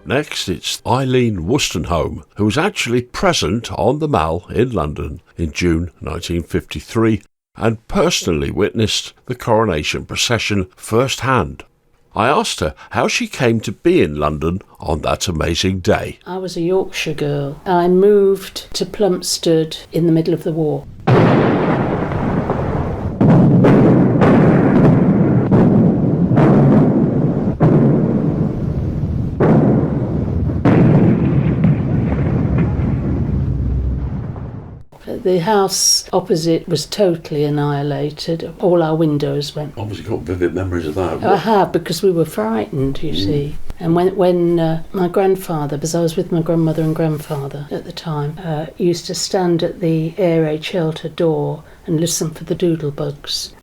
next, it's Eileen Worstenholme, who was actually present on the Mall in London in June 1953 and personally witnessed the coronation procession firsthand. I asked her how she came to be in London on that amazing day. I was a Yorkshire girl. I moved to Plumstead in the middle of the war. The house opposite was totally annihilated. All our windows went. Obviously got vivid memories of that. I have, because we were frightened, you see. And when my grandfather, because I was with my grandmother and grandfather at the time, used to stand at the air raid shelter door and listen for the doodlebugs.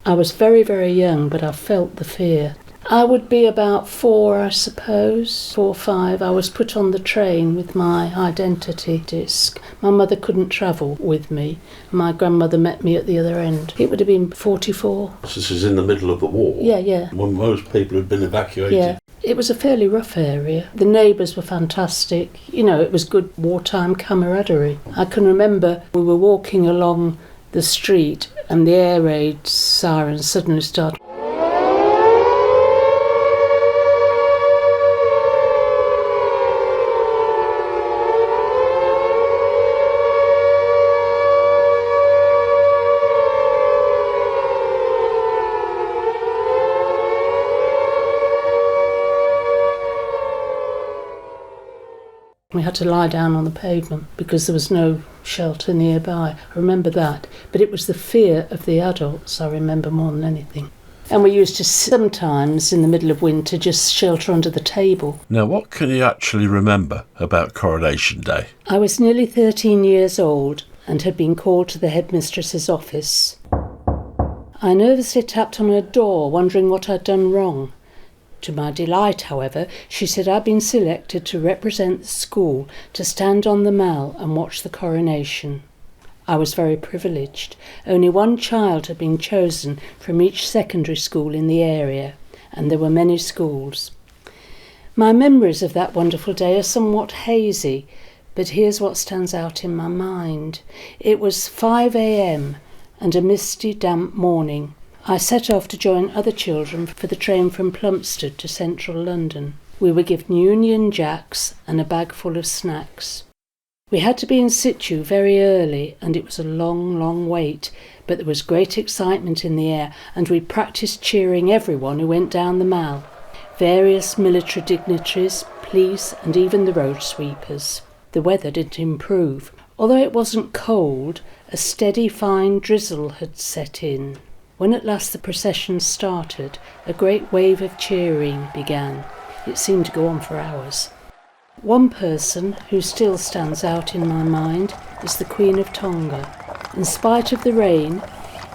I was very, very young, but I felt the fear. I would be about 4, I suppose, 4 or 5. I was put on the train with my identity disc. My mother couldn't travel with me. My grandmother met me at the other end. It would have been 44. So this is in the middle of the war? Yeah. When most people had been evacuated? Yeah. It was a fairly rough area. The neighbours were fantastic. You know, it was good wartime camaraderie. I can remember we were walking along the street and the air raid siren suddenly started. We had to lie down on the pavement because there was no shelter nearby. I remember that. But it was the fear of the adults I remember more than anything. And we used to sometimes, in the middle of winter, just shelter under the table. Now, what can you actually remember about Coronation Day? I was nearly 13 years old and had been called to the headmistress's office. I nervously tapped on her door, wondering what I'd done wrong. To my delight, however, she said I'd been selected to represent the school to stand on the Mall and watch the coronation. I was very privileged. Only one child had been chosen from each secondary school in the area, and there were many schools. My memories of that wonderful day are somewhat hazy, but here's what stands out in my mind. It was 5 a.m. and a misty, damp morning. I set off to join other children for the train from Plumstead to central London. We were given Union Jacks and a bag full of snacks. We had to be in situ very early, and it was a long, long wait, but there was great excitement in the air, and we practised cheering everyone who went down the Mall. Various military dignitaries, police, and even the road sweepers. The weather didn't improve. Although it wasn't cold, a steady, fine drizzle had set in. When at last the procession started, a great wave of cheering began. It seemed to go on for hours. One person who still stands out in my mind is the Queen of Tonga. In spite of the rain,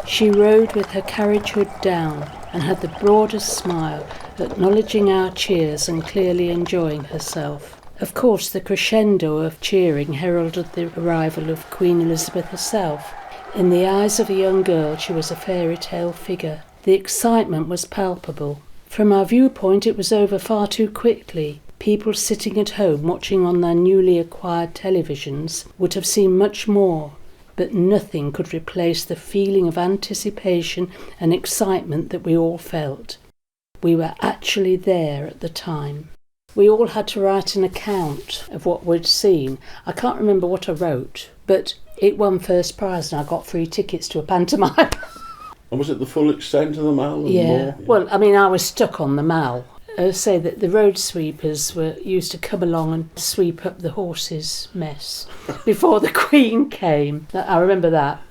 she rode with her carriage hood down and had the broadest smile, acknowledging our cheers and clearly enjoying herself. Of course, the crescendo of cheering heralded the arrival of Queen Elizabeth herself. In the eyes of a young girl, she was a fairy tale figure. The excitement was palpable. From our viewpoint, it was over far too quickly. People sitting at home watching on their newly acquired televisions would have seen much more, but nothing could replace the feeling of anticipation and excitement that we all felt. We were actually there at the time. We all had to write an account of what we'd seen. I can't remember what I wrote, but it won first prize and I got free tickets to a pantomime. And was it the full extent of the Mall? Yeah. Well, I mean, I was stuck on the Mall. Say that the road sweepers used to come along and sweep up the horses' mess before the Queen came. I remember that.